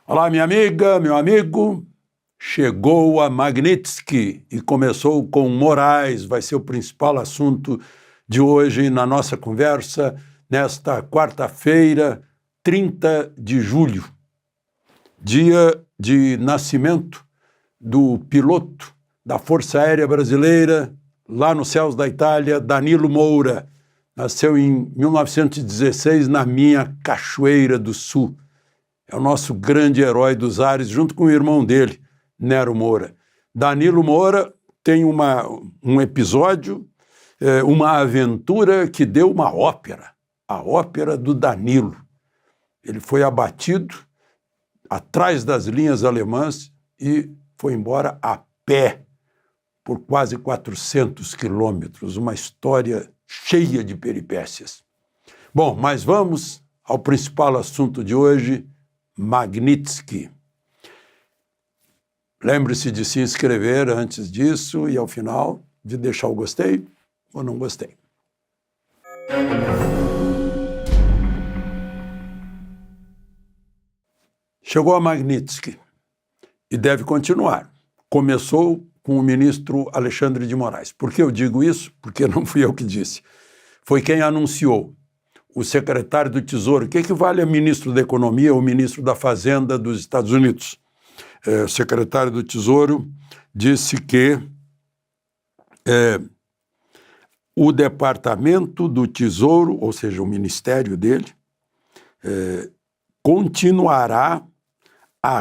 Olá, minha amiga, meu amigo. Chegou a Magnitsky e começou com Moraes, vai ser o principal assunto de hoje na nossa conversa, nesta quarta-feira, 30 de julho, dia de nascimento do piloto da Força Aérea Brasileira, lá nos céus da Itália, Danilo Moura. Nasceu em 1916 na minha Cachoeira do Sul. É o nosso grande herói dos ares, junto com o irmão dele, Nero Moura. Danilo Moura tem um episódio, uma aventura que deu uma ópera, a ópera do Danilo. Ele foi abatido atrás das linhas alemãs e foi embora a pé por quase 400 quilômetros, uma história cheia de peripécias. Bom, mas vamos ao principal assunto de hoje, Magnitsky. Lembre-se de se inscrever antes disso e, ao final, de deixar o gostei ou não gostei. Chegou a Magnitsky e deve continuar. Começou com o ministro Alexandre de Moraes. Por que eu digo isso? Porque não fui eu que disse. Foi quem anunciou. O secretário do Tesouro, o que equivale a ministro da Economia ou ministro da Fazenda dos Estados Unidos. O secretário do Tesouro disse que o Departamento do Tesouro, ou seja, o ministério dele, continuará a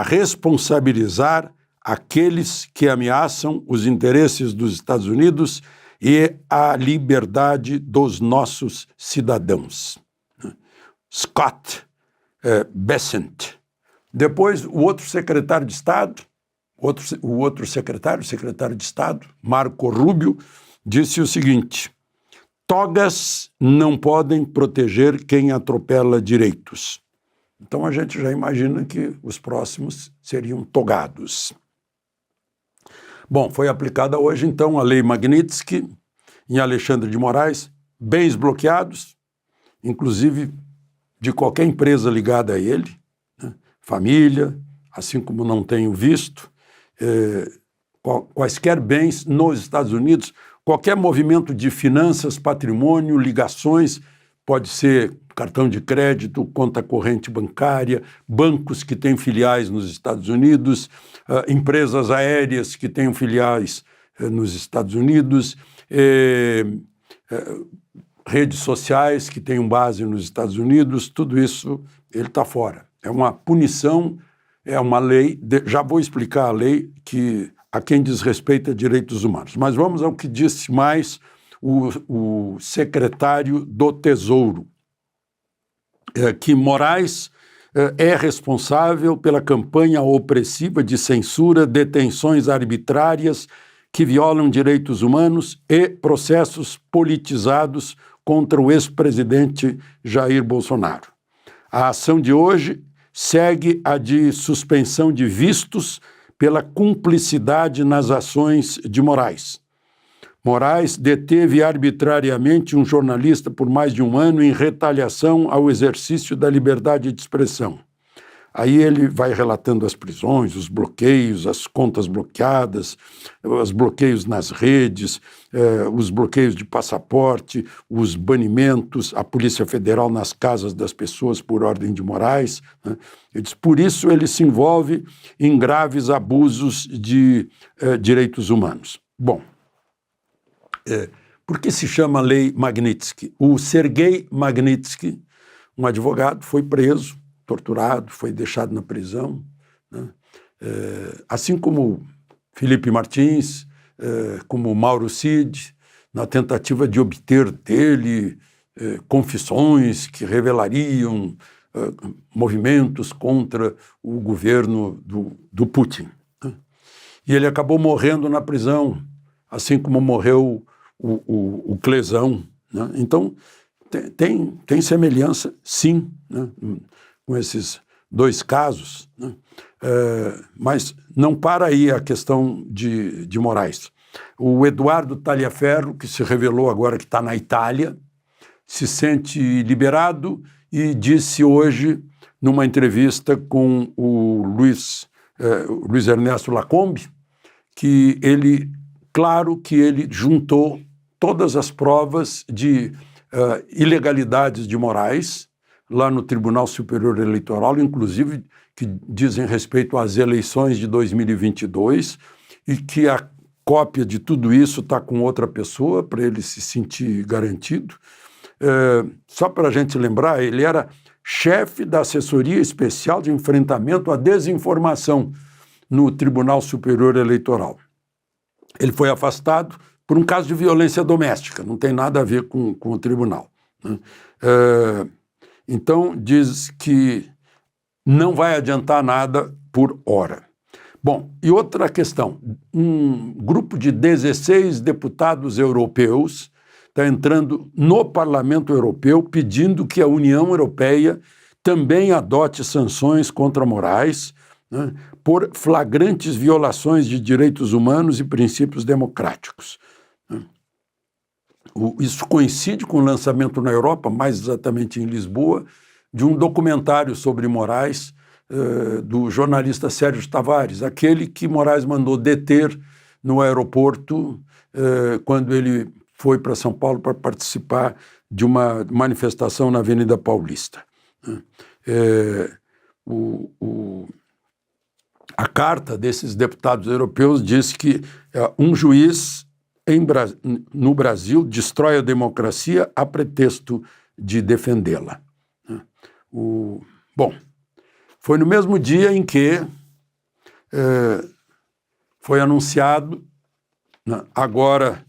responsabilizar aqueles que ameaçam os interesses dos Estados Unidos e a liberdade dos nossos cidadãos. Scott Bessent. Depois, o outro secretário de Estado, o secretário de Estado, Marco Rubio, disse o seguinte: togas não podem proteger quem atropela direitos. Então a gente já imagina que os próximos seriam togados. Bom, foi aplicada hoje, então, a Lei Magnitsky em Alexandre de Moraes, bens bloqueados, inclusive de qualquer empresa ligada a ele, né? Família, assim como não tenho visto, quaisquer bens nos Estados Unidos, qualquer movimento de finanças, patrimônio, ligações, pode ser cartão de crédito, conta corrente bancária, bancos que têm filiais nos Estados Unidos, empresas aéreas que têm filiais nos Estados Unidos, redes sociais que têm base nos Estados Unidos, tudo isso ele está fora. É uma punição, é uma lei, já vou explicar a lei que a quem diz respeito a direitos humanos. Mas vamos ao que disse mais o secretário do Tesouro, que Moraes é responsável pela campanha opressiva de censura, detenções arbitrárias que violam direitos humanos e processos politizados contra o ex-presidente Jair Bolsonaro. A ação de hoje segue a de suspensão de vistos pela cumplicidade nas ações de Moraes. Moraes deteve arbitrariamente um jornalista por mais de um ano em retaliação ao exercício da liberdade de expressão. Aí ele vai relatando as prisões, os bloqueios, as contas bloqueadas, os bloqueios nas redes, os bloqueios de passaporte, os banimentos, a Polícia Federal nas casas das pessoas por ordem de Moraes, né? Ele diz, por isso ele se envolve em graves abusos de direitos humanos. Bom, por que se chama Lei Magnitsky? O Sergei Magnitsky, um advogado, foi preso, torturado, foi deixado na prisão, né? Assim como Felipe Martins, como Mauro Cid, na tentativa de obter dele confissões que revelariam movimentos contra o governo do Putin, né? E ele acabou morrendo na prisão, assim como morreu o Clesão, né? Então, tem semelhança, sim, né, com esses dois casos, né? Mas não para aí a questão de Moraes. O Eduardo Tagliaferro, que se revelou agora que está na Itália, se sente liberado e disse hoje numa entrevista com o Luiz Ernesto Lacombe, que ele, claro que ele juntou todas as provas de ilegalidades de Moraes lá no Tribunal Superior Eleitoral, inclusive que dizem respeito às eleições de 2022, e que a cópia de tudo isso está com outra pessoa, para ele se sentir garantido. Só para a gente lembrar, ele era chefe da Assessoria Especial de Enfrentamento à Desinformação no Tribunal Superior Eleitoral. Ele foi afastado por um caso de violência doméstica, não tem nada a ver com o tribunal, né? Então, diz que não vai adiantar nada por hora. Bom, e outra questão, um grupo de 16 deputados europeus está entrando no Parlamento Europeu pedindo que a União Europeia também adote sanções contra Moraes, né, por flagrantes violações de direitos humanos e princípios democráticos. Isso coincide com o lançamento na Europa, mais exatamente em Lisboa, de um documentário sobre Moraes, do jornalista Sérgio Tavares, aquele que Moraes mandou deter no aeroporto quando ele foi para São Paulo para participar de uma manifestação na Avenida Paulista. A carta desses deputados europeus diz que um juiz no Brasil destrói a democracia a pretexto de defendê-la. Bom, foi no mesmo dia em que foi anunciado, agora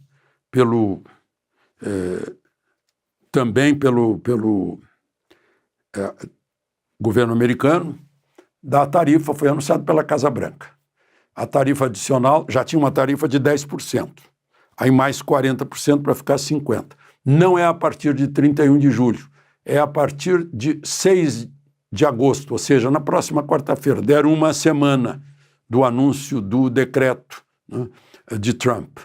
também pelo governo americano, da tarifa, foi anunciado pela Casa Branca. A tarifa adicional já tinha uma tarifa de 10%. Aí mais 40% para ficar 50%. Não é a partir de 31 de julho, é a partir de 6 de agosto, ou seja, na próxima quarta-feira. Deram uma semana do anúncio do decreto, né, de Trump.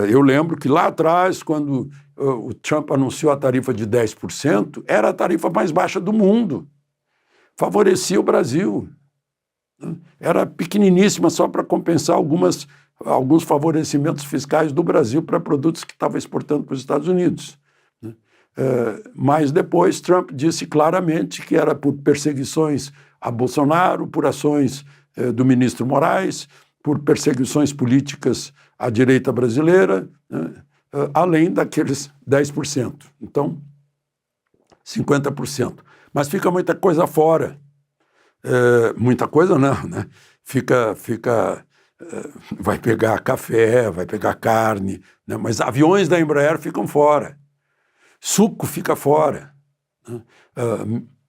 Eu lembro que lá atrás, quando o Trump anunciou a tarifa de 10%, era a tarifa mais baixa do mundo. Favorecia o Brasil. Era pequeniníssima só para compensar alguns favorecimentos fiscais do Brasil para produtos que estava exportando para os Estados Unidos. Mas depois Trump disse claramente que era por perseguições a Bolsonaro, por ações do ministro Moraes, por perseguições políticas à direita brasileira, além daqueles 10%. Então, 50%. Mas fica muita coisa fora. Muita coisa não, né? Vai pegar café, vai pegar carne, né? Mas aviões da Embraer ficam fora. Suco fica fora. Né?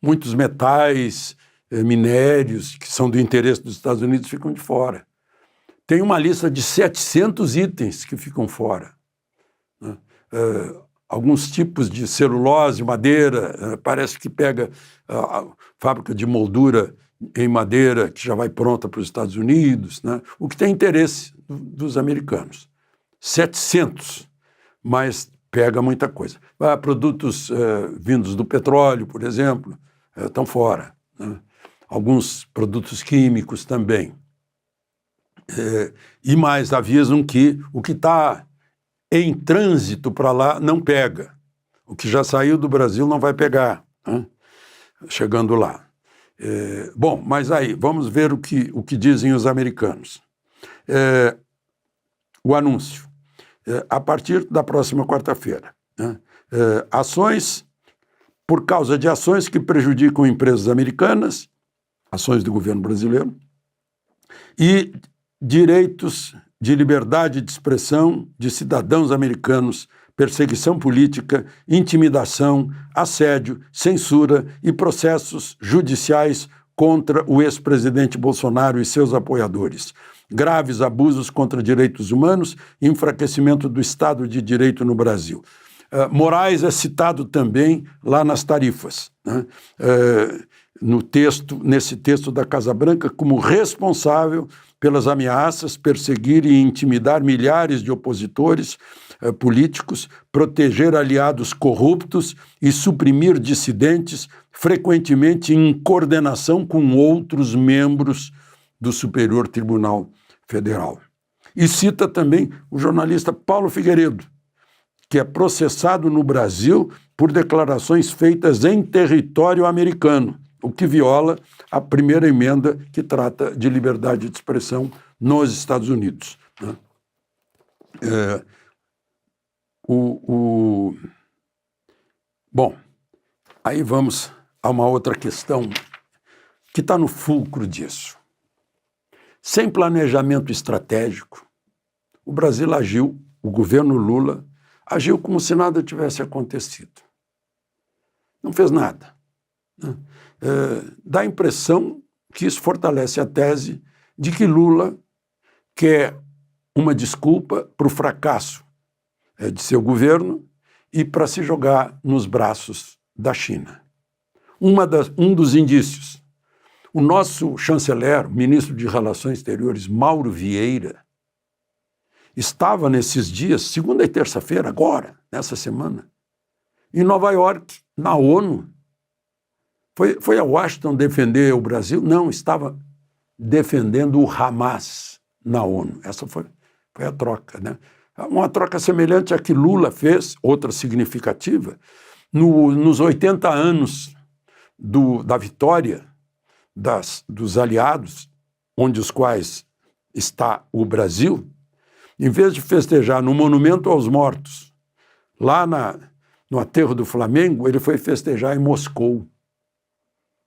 Muitos metais, minérios que são do interesse dos Estados Unidos ficam de fora. Tem uma lista de 700 itens que ficam fora. Né? Alguns tipos de celulose, madeira, parece que pega a fábrica de moldura em madeira que já vai pronta para os Estados Unidos, né? O que tem interesse dos americanos. 700, mas pega muita coisa. Produtos vindos do petróleo, por exemplo, estão fora, né? Alguns produtos químicos também. E mais avisam que o que está em trânsito para lá não pega. O que já saiu do Brasil não vai pegar, né? Chegando lá. Bom, mas aí, vamos ver o que dizem os americanos. O anúncio. A partir da próxima quarta-feira, né? Por causa de ações que prejudicam empresas americanas, ações do governo brasileiro, e direitos de liberdade de expressão de cidadãos americanos, perseguição política, intimidação, assédio, censura e processos judiciais contra o ex-presidente Bolsonaro e seus apoiadores. Graves abusos contra direitos humanos e enfraquecimento do Estado de Direito no Brasil. Moraes é citado também lá nas tarifas, né? Nesse texto da Casa Branca, como responsável pelas ameaças, perseguir e intimidar milhares de opositores políticos, proteger aliados corruptos e suprimir dissidentes, frequentemente em coordenação com outros membros do Superior Tribunal Federal. E cita também o jornalista Paulo Figueiredo, que é processado no Brasil por declarações feitas em território americano, o que viola a primeira emenda que trata de liberdade de expressão nos Estados Unidos. Bom, aí vamos a uma outra questão que está no fulcro disso. Sem planejamento estratégico, o Brasil agiu, o governo Lula agiu como se nada tivesse acontecido. Não fez nada. Dá a impressão que isso fortalece a tese de que Lula quer uma desculpa para o fracasso de seu governo e para se jogar nos braços da China. Um dos indícios. O nosso chanceler, ministro de Relações Exteriores, Mauro Vieira, estava nesses dias, segunda e terça-feira, agora, nessa semana, em Nova York, na ONU. Foi a Washington defender o Brasil? Não, estava defendendo o Hamas na ONU. Essa foi a troca, né? Uma troca semelhante à que Lula fez, outra significativa, nos 80 anos da vitória dos aliados, onde os quais está o Brasil. Em vez de festejar no Monumento aos Mortos, lá no aterro do Flamengo, ele foi festejar em Moscou.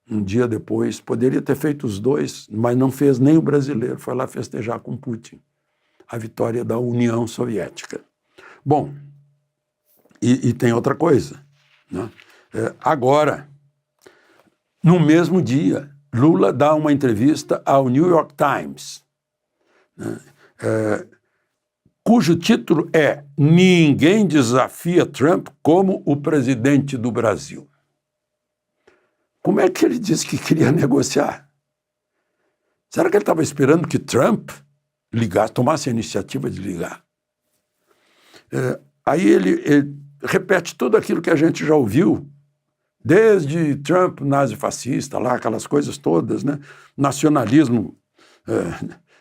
Um dia depois, poderia ter feito os dois, mas não fez nem o brasileiro, foi lá festejar com Putin a vitória da União Soviética. Bom, e tem outra coisa, né? Agora, no mesmo dia, Lula dá uma entrevista ao New York Times, né? Cujo título é "Ninguém desafia Trump como o presidente do Brasil". Como é que ele disse que queria negociar? Será que ele estava esperando que Trump tomasse a iniciativa de ligar? Aí ele repete tudo aquilo que a gente já ouviu, desde Trump nazi-fascista, lá, aquelas coisas todas, né? Nacionalismo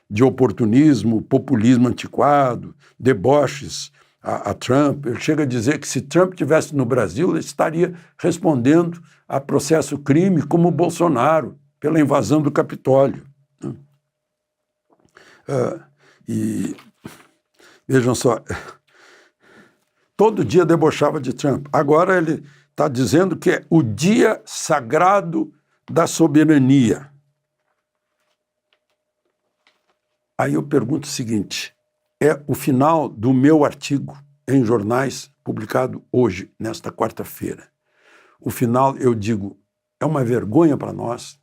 de oportunismo, populismo antiquado, deboches a Trump. Ele chega a dizer que se Trump estivesse no Brasil, ele estaria respondendo a processo crime como Bolsonaro, pela invasão do Capitólio. E vejam só, todo dia debochava de Trump. Agora ele está dizendo que é o dia sagrado da soberania. Aí eu pergunto o seguinte, é o final do meu artigo em jornais, publicado hoje, nesta quarta-feira. O final, eu digo, é uma vergonha para nós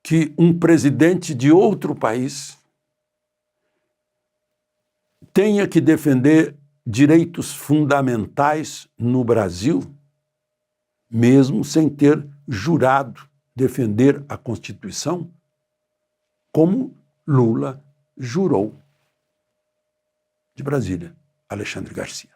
que um presidente de outro país tenha que defender direitos fundamentais no Brasil, mesmo sem ter jurado defender a Constituição, como Lula jurou. De Brasília, Alexandre Garcia.